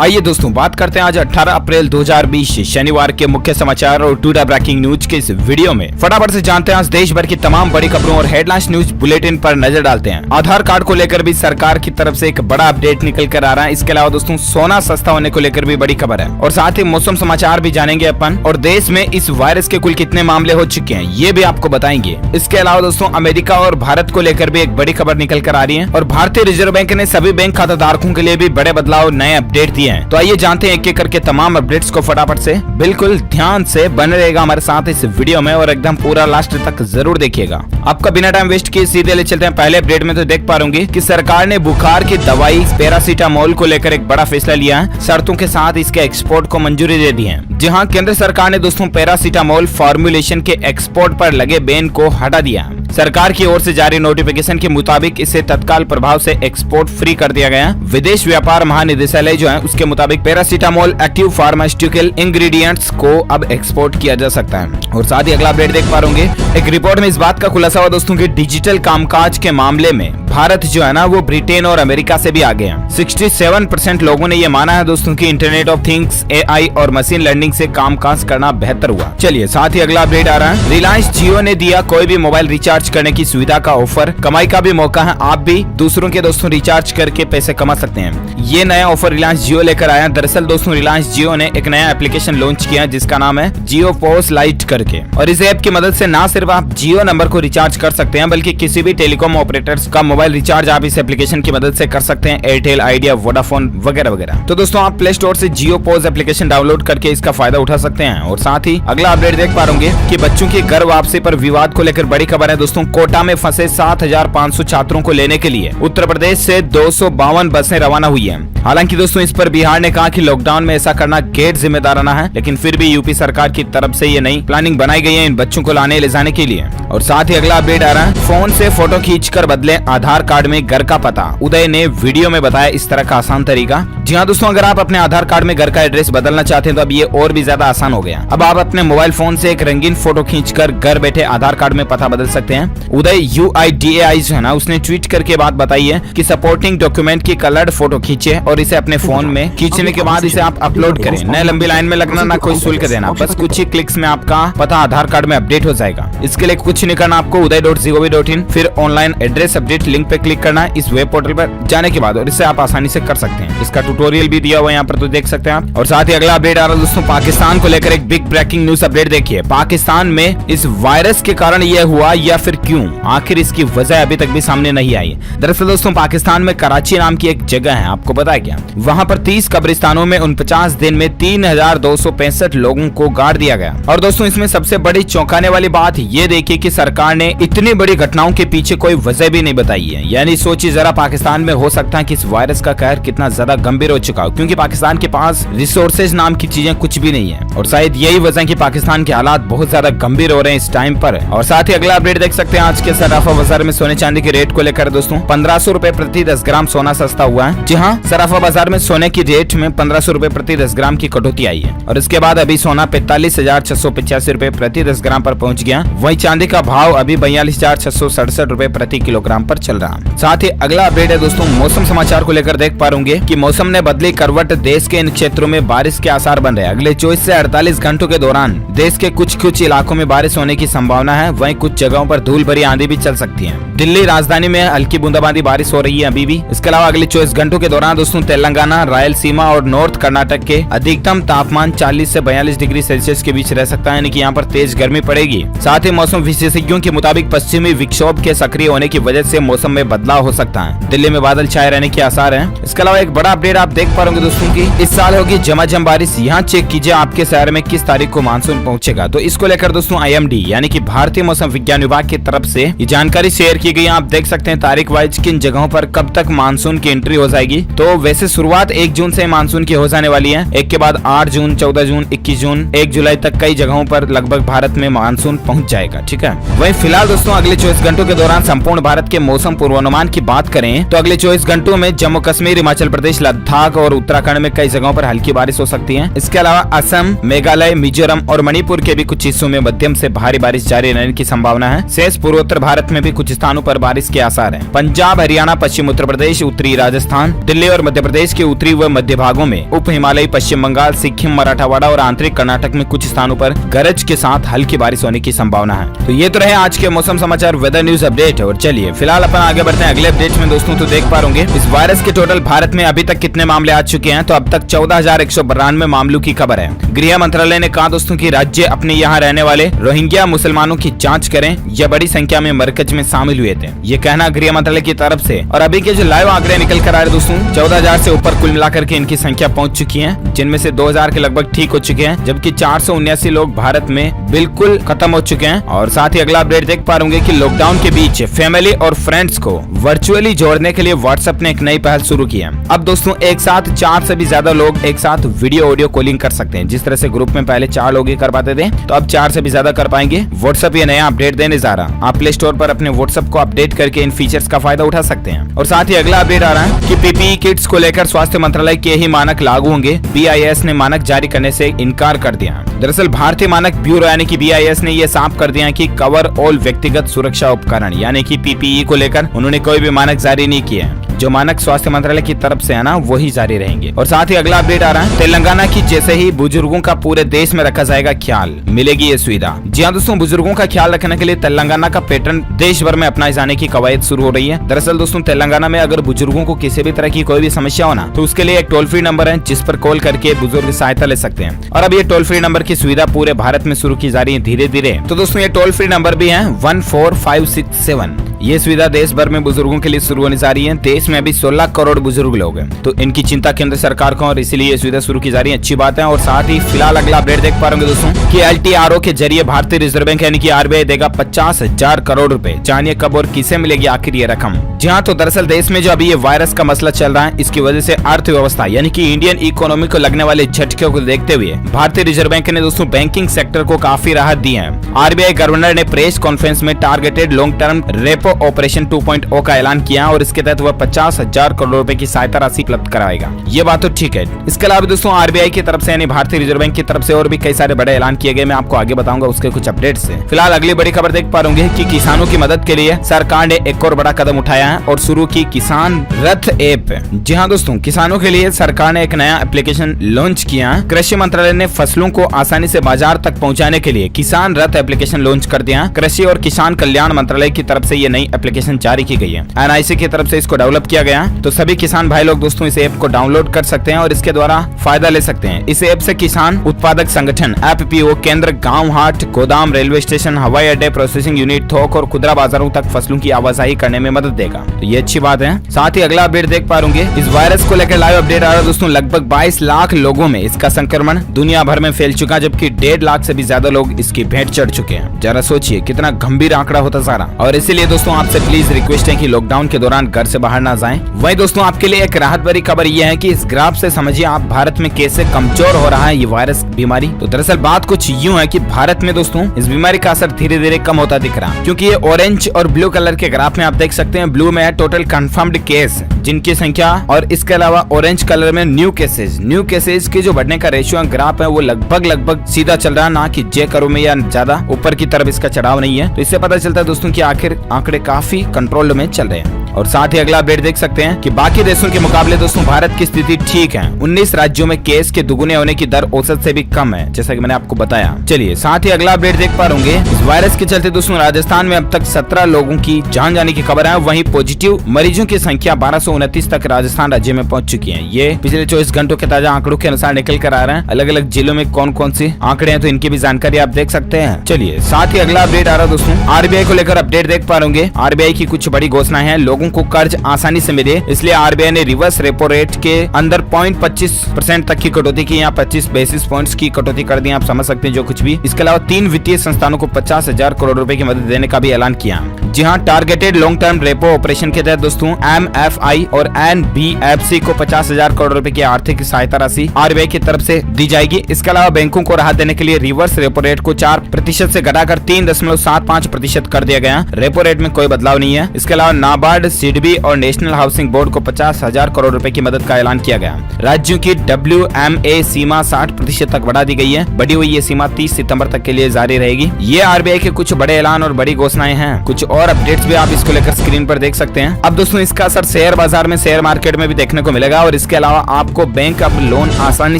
आइए दोस्तों बात करते हैं आज 18 अप्रैल 2020 शनिवार के मुख्य समाचार और टुडे ब्रेकिंग न्यूज के इस वीडियो में। फटाफट से जानते हैं आज देश भर की तमाम बड़ी खबरों और हेडलाइंस न्यूज बुलेटिन पर नजर डालते हैं। आधार कार्ड को लेकर भी सरकार की तरफ से एक बड़ा अपडेट निकल कर आ रहा है। इसके अलावा दोस्तों सोना सस्ता होने को लेकर भी बड़ी खबर है और साथ ही मौसम समाचार भी जानेंगे अपन, और देश में इस वायरस के कुल कितने मामले हो चुके हैं ये भी आपको बताएंगे। इसके अलावा दोस्तों अमेरिका और भारत को लेकर भी एक बड़ी खबर निकल कर आ रही है और भारतीय रिजर्व बैंक ने सभी बैंक खाता धारकों के लिए भी बड़े बदलाव नए अपडेट दिए हैं। तो आइए जानते हैं एक एक करके तमाम अपडेट्स को फटाफट से। बिल्कुल ध्यान से बने रहेगा हमारे साथ इस वीडियो में और एकदम पूरा लास्ट तक जरूर देखिएगा। आपका बिना टाइम वेस्ट किए सीधे ले चलते हैं पहले अपडेट में। तो देख पा रहे कि सरकार ने बुखार की दवाई पैरासीटामोल को लेकर एक बड़ा फैसला लिया है। शर्तों के साथ इसके एक्सपोर्ट को मंजूरी दे दी है। जी हाँ, केंद्र सरकार ने दोस्तों पैरासीटामोल फॉर्मुलेशन के एक्सपोर्ट पर लगे बैन को हटा दिया। सरकार की ओर से जारी नोटिफिकेशन के मुताबिक इसे तत्काल प्रभाव से एक्सपोर्ट फ्री कर दिया गया। विदेश व्यापार महानिदेशालय जो है उसके मुताबिक पैरासीटामोल एक्टिव फार्मास्यूटिकल इंग्रेडिएंट्स को अब एक्सपोर्ट किया जा सकता है। और साथ ही अगला अपडेट देख पा रहे एक रिपोर्ट में इस बात का खुलासा हुआ दोस्तों कि डिजिटल कामकाज के मामले में भारत जो है ना वो ब्रिटेन और अमेरिका से भी आगे है। 67% लोगों ने ये माना है दोस्तों कि इंटरनेट ऑफ थिंग्स, AI और मशीन लर्निंग से कामकाज करना बेहतर हुआ। चलिए साथ ही अगला अपडेट आ रहा है। रिलायंस जियो ने दिया कोई भी मोबाइल रिचार्ज करने की सुविधा का ऑफर। कमाई का भी मौका है, आप भी दूसरों के दोस्तों रिचार्ज करके पैसे कमा सकते हैं। ये नया ऑफर रिलायंस जियो लेकर आया। दरअसल दोस्तों रिलायंस जियो ने एक नया एप्लीकेशन लॉन्च किया जिसका नाम है जियो पोस लाइट करके, और इस ऐप की मदद से न सिर्फ आप जियो नंबर को रिचार्ज कर सकते हैं बल्कि किसी भी टेलीकॉम ऑपरेटर्स का मोबाइल रिचार्ज आप इस एप्लीकेशन की मदद से कर सकते हैं। एयरटेल, आइडिया, वोडाफोन वगैरह वगैरह। तो दोस्तों आप प्ले स्टोर से जियो पोस एप्लीकेशन डाउनलोड करके इसका फायदा उठा सकते हैं। और साथ ही अगला अपडेट देख पा रहे कि बच्चों की घर वापसी पर विवाद को लेकर बड़ी खबर है दोस्तों। कोटा में फंसे 7,500 छात्रों को लेने के लिए उत्तर प्रदेश से 252 बसें रवाना हुई है। हालांकि दोस्तों इस पर बिहार ने कहा कि लॉकडाउन में ऐसा करना गैर जिम्मेदाराना है, लेकिन फिर भी यूपी सरकार की तरफ से ये नई प्लानिंग बनाई गई है इन बच्चों को लाने ले जाने के लिए। और साथ ही अगला अपडेट आ रहा है, फोन से फोटो खींचकर बदले आधार कार्ड में घर का पता। उदय ने वीडियो में बताया इस तरह का आसान तरीका। जी हाँ दोस्तों, अगर आप अपने आधार कार्ड में घर का एड्रेस बदलना चाहते हैं तो अब ये और भी ज्यादा आसान हो गया। अब आप अपने मोबाइल फोन से एक रंगीन फोटो खींचकर घर बैठे आधार कार्ड में पता बदल सकते हैं। उदय UIDAI जो है ना उसने ट्वीट करके बात बताई है कि सपोर्टिंग डॉक्यूमेंट की कलर्ड फोटो खींचे और इसे अपने फोन में खींचने के बाद इसे आप अपलोड करें। न लंबी लाइन में लगना, ना कोई शुल्क देना, बस कुछ ही क्लिक्स में आपका पता आधार कार्ड में अपडेट हो जाएगा। इसके लिए कुछ नहीं करना, आपको uday.gov.in फिर ऑनलाइन एड्रेस अपडेट लिंक पे क्लिक करना है इस वेब पोर्टल पर जाने के बाद, और इससे आप आसानी से कर सकते हैं। इसका ट्यूटोरियल भी दिया हुआ है यहाँ पर, तो देख सकते हैं आप। और साथ ही अगला अपडेट आ रहा है दोस्तों पाकिस्तान को लेकर एक बिग ब्रेकिंग न्यूज अपडेट देखिए। पाकिस्तान में इस वायरस के कारण यह हुआ या फिर क्यों, आखिर इसकी वजह अभी तक भी सामने नहीं आई। दरअसल दोस्तों पाकिस्तान में कराची नाम की एक जगह है, आपको पता है क्या? वहाँ पर 30 कब्रिस्तानों में 49 दिन में 3,265 लोगों को गाड़ दिया गया। और दोस्तों इसमें सबसे बड़ी चौंकाने वाली बात ये देखिए कि सरकार ने इतनी बड़ी घटनाओं के पीछे कोई वजह भी नहीं बताई है। यानी सोचिए जरा पाकिस्तान में हो सकता है कि इस वायरस का कहर कितना ज्यादा गंभीर हो चुका हो, क्योंकि पाकिस्तान के पास रिसोर्सेज नाम की चीजें कुछ भी नहीं है। और शायद यही वजह है कि पाकिस्तान के हालात बहुत ज्यादा गंभीर हो रहे हैं इस टाइम पर। और साथ ही अगला अपडेट देख सकते हैं आज के सराफा बाजार में सोने चांदी के रेट को लेकर दोस्तों 1500 रुपए प्रति 10 ग्राम सोना सस्ता हुआ है। जी हाँ, सराफा बाजार में सोने की रेट में 1500 रुपए प्रति 10 ग्राम की कटौती आई है और इसके बाद अभी सोना 45,685 रुपए प्रति 10 ग्राम पर पहुंच गया। वहीं चांदी का भाव अभी 42,667 रुपए प्रति किलोग्राम पर चल रहा है। साथ ही अगला अपडेट है दोस्तों मौसम समाचार को लेकर देख पा रहे कि मौसम ने बदली करवट। देश के इन क्षेत्रों में बारिश के आसार बन रहे हैं। अगले 24 से 48 घंटों के दौरान देश के कुछ इलाकों में बारिश होने की संभावना है। वहीं कुछ जगहों पर धूल भरी आंधी भी चल सकती है। दिल्ली राजधानी में हल्की बूंदाबांदी बारिश हो रही है अभी भी। इसके अलावा अगले 24 घंटों के दौरान दोस्तों तेलंगाना, रायलसीमा और नॉर्थ कर्नाटक के अधिकतम तापमान 40 से 42 डिग्री सेल्सियस के बीच रह सकता है, यानी कि यहाँ पर तेज गर्मी पड़ेगी। साथ ही मौसम विशेषज्ञों के मुताबिक पश्चिमी विक्षोभ के सक्रिय होने की वजह से मौसम में बदलाव हो सकता है। दिल्ली में बादल छाए रहने के आसार हैं। इसके अलावा एक बड़ा अपडेट आप देख पा रहे दोस्तों की इस साल होगी झमाझम बारिश। यहाँ चेक कीजिए आपके शहर में किस तारीख को मानसून पहुंचेगा। तो इसको लेकर दोस्तों IMD यानी कि भारतीय मौसम विज्ञान विभाग की तरफ से ये जानकारी शेयर की गई। आप देख सकते हैं तारीख वाइज किन जगहों पर कब तक मानसून की एंट्री हो जाएगी। तो वैसे शुरुआत 1 जून से मानसून की हो जाने वाली है। एक के बाद 8 जून, 14 जून, 21 जून, 1 जुलाई तक कई जगहों पर लगभग भारत में मानसून पहुंच जाएगा। ठीक है, वहीं फिलहाल दोस्तों अगले 24 घंटों के दौरान संपूर्ण भारत के मौसम पूर्वानुमान की बात करें तो अगले 24 घंटों में जम्मू कश्मीर, हिमाचल प्रदेश, लद्दाख संभाग और उत्तराखंड में कई जगहों पर हल्की बारिश हो सकती है। इसके अलावा असम, मेघालय, मिजोरम और मणिपुर के भी कुछ हिस्सों में मध्यम से भारी बारिश जारी रहने की संभावना है। शेष पूर्वोत्तर भारत में भी कुछ स्थानों पर बारिश के आसार हैं। पंजाब, हरियाणा, पश्चिम उत्तर प्रदेश, उत्तरी राजस्थान, दिल्ली और मध्य प्रदेश के उत्तरी व मध्य भागों में, उप हिमालयी पश्चिम बंगाल, सिक्किम, मराठवाड़ा और आंतरिक कर्नाटक में कुछ स्थानों पर गरज के साथ हल्की बारिश होने की संभावना है। तो ये तो रहे आज के मौसम समाचार, वेदर न्यूज अपडेट। और चलिए फिलहाल अपन आगे बढ़ते हैं अगले अपडेट में दोस्तों। तो देख पा रहे होंगे इस वायरस के टोटल भारत में अभी तक कितने मामले आ चुके हैं। तो अब तक 14,192 मामलों की खबर है। गृह मंत्रालय ने कहा दोस्तों कि राज्य अपने यहाँ रहने वाले रोहिंग्या मुसलमानों की जांच करें। यह बड़ी संख्या में मरकज में शामिल हुए थे, ये कहना गृह मंत्रालय की तरफ से। और अभी के जो लाइव आंकड़े निकल कर आ रहे दोस्तों, 14,000 से ऊपर कुल मिलाकर के इनकी संख्या पहुंच चुकी है, जिनमें से 2,000 के लगभग ठीक हो चुके हैं, जबकि 479 लोग भारत में बिल्कुल खत्म हो चुके हैं। और साथ ही अगला अपडेट देख पा रहे कि लॉकडाउन के बीच फैमिली और फ्रेंड्स को वर्चुअली जोड़ने के लिए व्हाट्सएप ने एक नई पहल शुरू की है। अब दोस्तों एक साथ 4 से भी ज्यादा लोग एक साथ वीडियो ऑडियो कॉलिंग कर सकते हैं। जिस तरह से ग्रुप में पहले 4 लोग ही कर पाते थे, तो अब 4 से भी ज्यादा कर पाएंगे। व्हाट्सएप ये नया अपडेट देने जा रहा। आप प्ले स्टोर पर अपने व्हाट्सएप को अपडेट करके इन फीचर्स का फायदा उठा सकते हैं। और साथ ही अगला अपडेट आ रहा है कि पीपीई किट्स को लेकर स्वास्थ्य मंत्रालय के ही मानक लागू होंगे। BIS ने मानक जारी करने से इनकार कर दिया। दरअसल भारतीय मानक ब्यूरो यानी कि BIS ने यह साफ कर दिया कि कवर ऑल व्यक्तिगत सुरक्षा उपकरण यानी कि PPE को लेकर उन्होंने कोई भी मानक जारी नहीं किए हैं। जो मानक स्वास्थ्य मंत्रालय की तरफ से है ना, वही जारी रहेंगे। और साथ ही अगला अपडेट आ रहा है तेलंगाना की, जैसे ही बुजुर्गों का पूरे देश में रखा जाएगा ख्याल, मिलेगी ये सुविधा। जी हाँ दोस्तों, बुजुर्गों का ख्याल रखने के लिए तेलंगाना का पैटर्न देश भर में अपनाए जाने की कवायद शुरू हो रही है। दरअसल दोस्तों तेलंगाना में अगर बुजुर्गों को किसी भी तरह की कोई भी समस्या हो ना, तो उसके लिए एक टोल फ्री नंबर है जिस पर कॉल करके बुजुर्ग सहायता ले सकते हैं। और अब ये टोल फ्री नंबर की सुविधा पूरे भारत में शुरू की जा रही है धीरे धीरे। तो दोस्तों ये टोल फ्री नंबर भी है 14567। ये सुविधा देश भर में बुजुर्गों के लिए शुरू होने जा रही है। देश में अभी 16 करोड़ बुजुर्ग लोग हैं, तो इनकी चिंता केंद्र सरकार को, और इसीलिए ये सुविधा शुरू की जा रही है। अच्छी बात है। और साथ ही फिलहाल अगला अपडेट देख पा रहे होंगे दोस्तों कि LTRO के जरिए भारतीय रिजर्व बैंक यानी कि RBI देगा 50,000 करोड़ रुपए। जानिए कब और किसे मिलेगी आखिर ये रकम। जी हाँ, तो दरअसल देश में जो अभी ये वायरस का मसला चल रहा है, इसकी वजह से अर्थव्यवस्था यानी कि इंडियन इकोनॉमी को लगने वाले झटके को देखते हुए भारतीय रिजर्व बैंक ने दोस्तों बैंकिंग सेक्टर को काफी राहत दी है। RBI गवर्नर ने प्रेस कॉन्फ्रेंस में targeted long term repo operation 2.0 का ऐलान किया और इसके तहत वह 50,000 करोड़ रुपए की सहायता राशि उपलब्ध कराएगा। ये बात तो ठीक है। इसके अलावा दोस्तों RBI की तरफ से यानी भारतीय रिजर्व बैंक की तरफ से और भी कई सारे बड़े ऐलान किए गए। मैं आपको आगे बताऊंगा उसके कुछ अपडेट से। फिलहाल अगली बड़ी खबर देख पा रहे कि किसानों की मदद के लिए सरकार ने एक और बड़ा कदम उठाया है और शुरू की किसान रथ ऐप। जी हाँ दोस्तों, किसानों के लिए सरकार ने एक नया एप्लीकेशन लॉन्च किया। कृषि मंत्रालय ने फसलों को आसानी से बाजार तक पहुँचाने के लिए किसान रथ एप्लीकेशन लॉन्च कर दिया। कृषि और किसान कल्याण मंत्रालय की तरफ से ये नई एप्लीकेशन जारी की गई है। NIC की तरफ से इसको डेवलप किया गया। तो सभी किसान भाई लोग दोस्तों इस ऐप को डाउनलोड कर सकते हैं और इसके द्वारा फायदा ले सकते हैं। इस ऐप से किसान उत्पादक संगठन, FPO केंद्र, गांव, हाट, गोदाम, रेलवे स्टेशन, हवाई अड्डे, प्रोसेसिंग यूनिट, थोक और खुदरा बाजारों तक फसलों की आवाजाही करने में मदद देगा। तो ये अच्छी बात है। साथ ही अगला अपडेट देख पा रहे इस वायरस को लेकर लाइव अपडेट आ रहा है दोस्तों। लगभग 22 लाख लोगों में इसका संक्रमण दुनिया भर में फैल चुका, जबकि 1.5 लाख से भी ज्यादा लोग इसकी भेंट चढ़ चुके हैं। जरा सोचिए कितना गंभीर आंकड़ा होता जा रहा। और इसीलिए दोस्तों आपसे प्लीज रिक्वेस्ट है कि लॉकडाउन के दौरान घर से बाहर ना जाएं। वहीं दोस्तों आपके लिए एक राहत भरी खबर यह है कि इस ग्राफ से समझिए आप भारत में कैसे कमजोर हो रहा है ये वायरस बीमारी। तो दरअसल बात कुछ यूं है कि भारत में दोस्तों इस बीमारी का असर धीरे धीरे कम होता दिख रहा है, क्योंकि ये ऑरेंज और ब्लू कलर के ग्राफ में आप देख सकते हैं। ब्लू में है टोटल कंफर्म्ड केस जिनकी संख्या, और इसके अलावा ऑरेंज कलर में न्यू केसेज के जो बढ़ने का रेशियो ग्राफ है वो लगभग सीधा चल रहा है, ना कि जे करो में या ज्यादा ऊपर की तरफ इसका चढ़ाव नहीं है। तो इससे पता चलता है दोस्तों कि आखिर आंकड़े काफी कंट्रोल में चल रहे हैं। और साथ ही अगला अपडेट देख सकते हैं कि बाकी देशों के मुकाबले दोस्तों भारत की स्थिति ठीक है। 19 राज्यों में केस के दुगुने होने की दर औसत से भी कम है, जैसा कि मैंने आपको बताया। चलिए साथ ही अगला अपडेट देख पा रहे इस वायरस के चलते दोस्तों राजस्थान में अब तक 17 लोगों की जान जाने की खबर है। वहीं पॉजिटिव मरीजों की संख्या 1229 तक राजस्थान राज्य में पहुंच चुकी है। ये पिछले 24 घंटों के ताजा आंकड़ों के अनुसार निकल कर आ रहे हैं। अलग अलग जिलों में कौन कौन से आंकड़े हैं तो इनकी भी जानकारी आप देख सकते हैं। चलिए साथ ही अगला अपडेट आ रहा है दोस्तों RBI को लेकर अपडेट देख पा रहे RBI की कुछ बड़ी घोषणाएं हैं। लोगों को कर्ज आसानी से मिले, इसलिए RBI ने रिवर्स रेपो रेट के अंदर 0.25% तक की कटौती की। यहाँ 25 बेसिस पॉइंट्स की कटौती कर दी, आप समझ सकते हैं जो कुछ भी। इसके अलावा 3 वित्तीय संस्थानों को 50,000 करोड़ रुपए की मदद देने का भी ऐलान किया। जी हाँ, targeted long term repo operation के तहत दोस्तों MFI और NBFC को 50,000 करोड़ रुपए की आर्थिक सहायता राशि RBI की तरफ से दी जाएगी। इसके अलावा बैंकों को राहत देने के लिए रिवर्स रेपो रेट को 4% से घटाकर 3.75% कर दिया गया। रेपो रेट में कोई बदलाव नहीं है। इसके अलावा नाबार्ड सिडबी और नेशनल हाउसिंग बोर्ड को 50,000 करोड़ रुपए की मदद का ऐलान किया गया। राज्यों की WMA सीमा 60% तक बढ़ा दी गई है। बढ़ी हुई ये सीमा 30 सितंबर तक के लिए जारी रहेगी। ये RBI के कुछ बड़े ऐलान और बड़ी घोषणाएं हैं। कुछ और अपडेट्स भी आप इसको लेकर स्क्रीन पर देख सकते हैं। अब दोस्तों इसका असर शेयर बाजार में, शेयर मार्केट में भी देखने को मिलेगा और इसके अलावा आपको बैंक अब लोन आसानी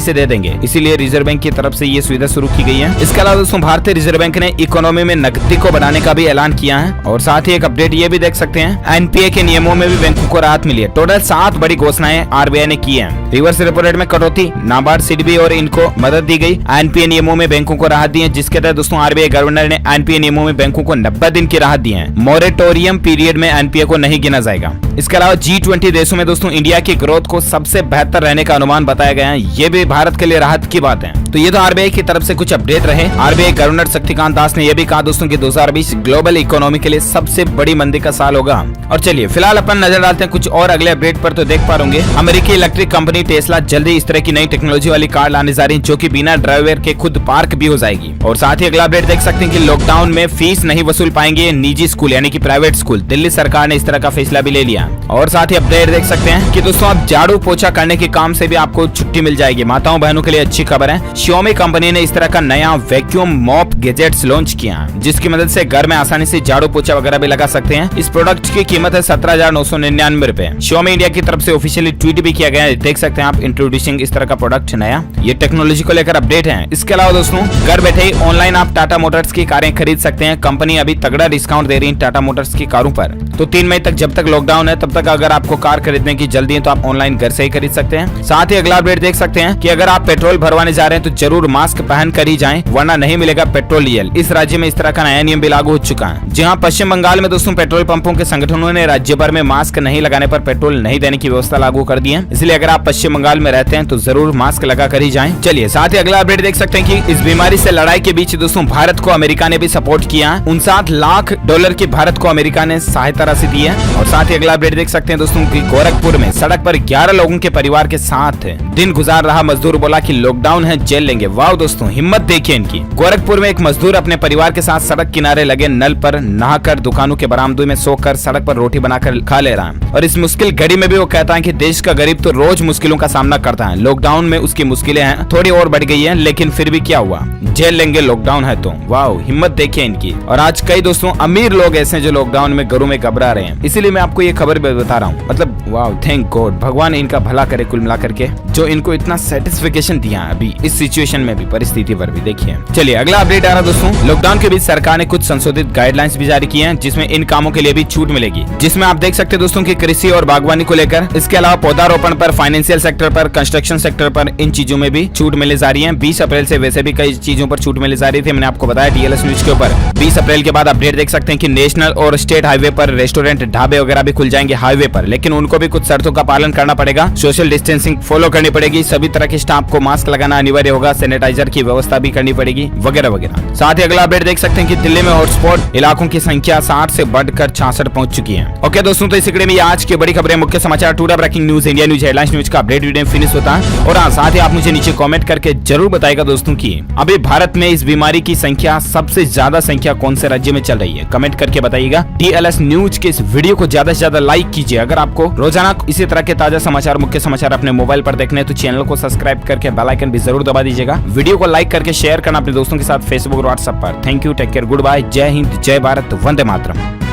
से दे देंगे। इसीलिए रिजर्व बैंक की तरफ से ये सुविधा शुरू की गई है। इसके अलावा दोस्तों भारतीय रिजर्व बैंक ने इकोनॉमी में नकदी को बढ़ाने का भी ऐलान किया है और साथ ही एक अपडेट ये भी देख सकते हैं, NPA के नियमों में भी बैंकों को राहत मिली है। टोटल 7 बड़ी घोषणाएं RBI ने की है। रिवर्स रेपो रेट में कटौती, नाबार्ड, सिडबी और इनको मदद दी गई। NPA नियमों में बैंकों को राहत दी है, जिसके तहत दोस्तों RBI गवर्नर ने NPA नियमों में बैंकों को 90 दिन की राहत दी है। मोरेटोरियम पीरियड में NPA को नहीं गिना जाएगा। इसके अलावा G20 देशों में दोस्तों इंडिया की ग्रोथ को सबसे बेहतर रहने का अनुमान बताया गया है। ये भी भारत के लिए राहत की बात है। तो ये तो RBI की तरफ से कुछ अपडेट रहे। RBI गवर्नर शक्तिकांत दास ने यह भी कहा दोस्तों कि 2020 ग्लोबल इकोनॉमी के लिए सबसे बड़ी मंदी का साल होगा। और चलिए फिलहाल अपन नजर डालते हैं कुछ और अगले अपडेट पर। तो देख पा रहे होंगे अमेरिकी इलेक्ट्रिक कंपनी टेस्ला जल्दी इस तरह की नई टेक्नोलॉजी वाली कार लाने जा रही है जो कि बिना ड्राइवर के खुद पार्क भी हो जाएगी। और साथ ही अगला अपडेट देख सकते हैं कि लॉकडाउन में फीस नहीं वसूल पाएंगे निजी स्कूल यानी कि प्राइवेट स्कूल। दिल्ली सरकार ने इस तरह का फैसला भी ले लिया। और साथ ही अपडेट देख सकते हैं कि दोस्तों अब झाड़ू पोछा करने के काम से भी आपको छुट्टी मिल जाएगी। माताओं बहनों के लिए अच्छी खबर है। Xiaomi कंपनी ने इस तरह का नया वैक्यूम मॉप गैजेट्स लॉन्च किया जिसकी मदद से घर में आसानी से झाड़ू पोछा वगैरह भी लगा सकते हैं। इस प्रोडक्ट की कीमत है 17,999 रुपए। Xiaomi इंडिया की तरफ से ऑफिशियली ट्वीट भी किया गया है। देख सकते हैं आप इंट्रोड्यूसिंग इस तरह का प्रोडक्ट नया। ये टेक्नोलॉजी को लेकर अपडेट है। इसके अलावा दोस्तों घर बैठे ही ऑनलाइन आप टाटा मोटर्स की कारें खरीद सकते हैं। कंपनी अभी तगड़ा डिस्काउंट दे रही है टाटा मोटर्स की कारों पर। तो 3 मई तक जब तक लॉकडाउन है तब तक अगर आपको कार खरीदने की जल्दी है तो आप ऑनलाइन घर से ही खरीद सकते हैं। साथ ही अगला अपडेट देख सकते हैं कि अगर आप पेट्रोल भरवाने जा रहे हैं तो जरूर मास्क पहन कर ही जाएं, वरना नहीं मिलेगा पेट्रोल डीजल। इस राज्य में इस तरह का नया नियम भी लागू हो चुका है। जी हाँ, पश्चिम बंगाल में दोस्तों पेट्रोल पंपों के संगठनों ने राज्य भर में मास्क नहीं लगाने पर पेट्रोल नहीं देने की व्यवस्था लागू कर दी है। इसलिए अगर आप पश्चिम बंगाल में रहते हैं तो जरूर मास्क लगा कर ही जाएं। चलिए साथ ही अगला अपडेट देख सकते हैं कि इस बीमारी से लड़ाई के बीच दोस्तों भारत को अमेरिका ने भी सपोर्ट किया। 59 लाख डॉलर की भारत को अमेरिका ने सहायता राशि दी है। और साथ ही अगला अपडेट देख सकते हैं दोस्तों कि गोरखपुर में सड़क पर 11 लोगों के परिवार के साथ दिन गुजार रहा मजदूर बोला कि लॉकडाउन है जेल लेंगे। वाह दोस्तों, हिम्मत देखिए इनकी। गोरखपुर में एक मजदूर अपने परिवार के साथ सड़क किनारे लगे नल पर नहाकर दुकानों के बरामदों में सोकर सड़क पर रोटी बनाकर खा ले रहा है। और इस मुश्किल घड़ी में भी वो कहता है कि देश का गरीब तो रोज मुश्किलों का सामना करता है। लॉकडाउन में उसकी मुश्किलें हैं थोड़ी और बढ़ गई है, लेकिन फिर भी क्या हुआ, जेल लेंगे लॉकडाउन है तो। वाह, हिम्मत देखिए इनकी। और आज कई दोस्तों अमीर लोग ऐसे जो लॉकडाउन में घरों में घबरा रहे हैं। इसीलिए मैं आपको ये खबर बता रहा हूँ। मतलब वाह, थैंक गॉड, भगवान इनका भला करे कुल मिला करके, जो इनको इतना सेटिस्फिकेशन दिया अभी इस सिचुएशन में भी, परिस्थिति पर भी। देखिए चलिए अगला अपडेट आ रहा दोस्तों। लॉकडाउन के बीच सरकार ने कुछ संशोधित गाइडलाइंस भी जारी किए हैं जिसमें इन कामों के लिए भी छूट मिलेगी। जिसमें आप देख सकते हैं दोस्तों कि कृषि और बागवानी को लेकर, इसके अलावा पौधारोपण पर, फाइनेंशियल सेक्टर पर, कंस्ट्रक्शन सेक्टर पर, इन चीजों में भी छूट मिलने जा रही है। 20 अप्रैल से वैसे भी कई चीजों पर छूट मिलने जा रही थी, मैंने आपको बताया DLS न्यूज के ऊपर। 20 अप्रैल के बाद अपडेट देख सकते हैं कि नेशनल और स्टेट हाईवे पर रेस्टोरेंट, ढाबे वगैरह भी खुल जाएंगे हाईवे पर, लेकिन उनको भी कुछ शर्तों का पालन करना पड़ेगा। सोशल डिस्टेंसिंग फॉलो करनी पड़ेगी, सभी तरह के स्टाफ को मास्क लगाना अनिवार्य होगा, सैनिटाइजर की व्यवस्था भी करनी पड़ेगी वगैरह वगैरह। साथ ही अगला अपडेट देख सकते हैं कि दिल्ली में हॉटस्पॉट इलाकों की संख्या 60 से बढ़कर 66 पहुंच चुकी है। ओके दोस्तों, तो इस कड़ी में आज की बड़ी खबरें, मुख्य समाचार, today breaking news, India news, headlines news का अपडेट वीडियो फिनिश होता है। और साथ ही आप मुझे नीचे कमेंट करके जरूर बताएगा दोस्तों कि अभी भारत में इस बीमारी की संख्या, सबसे ज्यादा संख्या कौन से राज्य में चल रही है, कमेंट करके बताइएगा। DLS न्यूज के इस वीडियो को ज्यादा से ज्यादा लाइक कीजिए। अगर आपको रोजाना इसी तरह के ताजा समाचार, मुख्य समाचार अपने मोबाइल पर देखने हैं तो चैनल को सब्सक्राइब करके बेल आइकन भी जरूर दबा दीजिएगा। वीडियो को लाइक करके शेयर करना अपने दोस्तों के साथ फेसबुक और व्हाट्सएप पर। Thank you, take care, goodbye, जय हिंद, जय भारत, वंदे मातरम।